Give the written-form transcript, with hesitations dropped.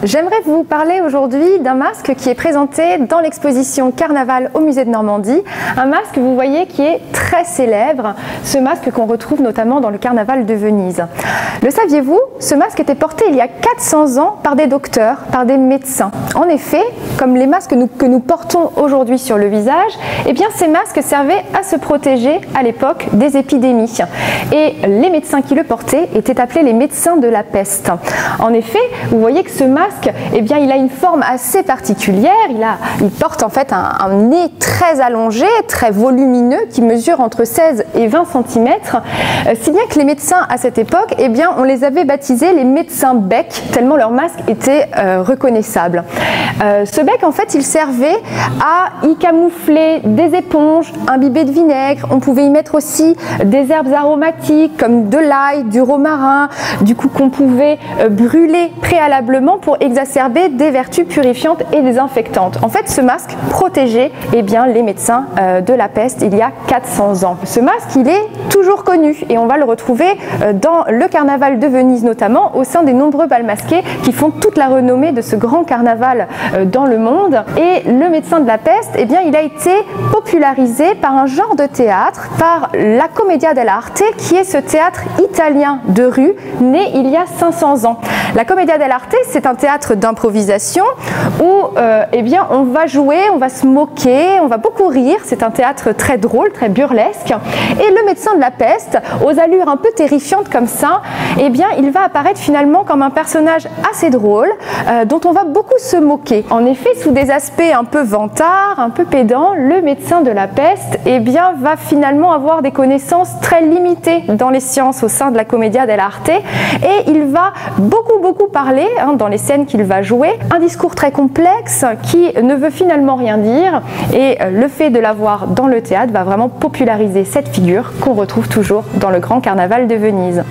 J'aimerais vous parler aujourd'hui d'un masque qui est présenté dans l'exposition Carnaval au musée de Normandie. Un masque, vous voyez, qui est très célèbre, ce masque qu'on retrouve notamment dans le Carnaval de Venise. Le saviez-vous? Ce masque était porté il y a 400 ans par des docteurs, par des médecins. En effet, comme les masques que nous portons aujourd'hui sur le visage, eh bien ces masques servaient à se protéger à l'époque des épidémies. Et les médecins qui le portaient étaient appelés les médecins de la peste. En effet, vous voyez que ce masque, eh bien, il a une forme assez particulière. Il porte en fait un nez très allongé, très volumineux, qui mesure entre 16 et 20 cm. Si bien que les médecins à cette époque, eh bien, on les avait baptisés les médecins bec, tellement leur masque était reconnaissable. Ce bec, en fait, il servait à y camoufler des éponges, imbibées de vinaigre. On pouvait y mettre aussi des herbes aromatiques comme de l'ail, du romarin, du coup qu'on pouvait brûler préalablement pour exacerber des vertus purifiantes et désinfectantes. En fait, ce masque protégeait les médecins de la peste il y a 400 ans. Ce masque, il est toujours connu et on va le retrouver dans le carnaval de Venise notamment, au sein des nombreux bals masqués qui font toute la renommée de ce grand carnaval dans le monde. Et le médecin de la peste, eh bien, il a été popularisé par un genre de théâtre, par la Commedia dell'arte, qui est ce théâtre italien de rue né il y a 500 ans. La Commedia dell'arte, c'est un théâtre d'improvisation où on va jouer, on va se moquer, on va beaucoup rire. C'est un théâtre très drôle, très burlesque. Et le médecin de la peste, aux allures un peu terrifiantes comme ça, eh bien, il va apparaître finalement comme un personnage assez drôle dont on va beaucoup se moquer. En effet, sous des aspects un peu vantards, un peu pédants, le médecin de la peste va finalement avoir des connaissances très limitées dans les sciences au sein de la Commedia dell'arte et il va beaucoup parler dans les scènes qu'il va jouer, un discours très complexe qui ne veut finalement rien dire et le fait de l'avoir dans le théâtre va vraiment populariser cette figure qu'on retrouve toujours dans le grand carnaval de Venise.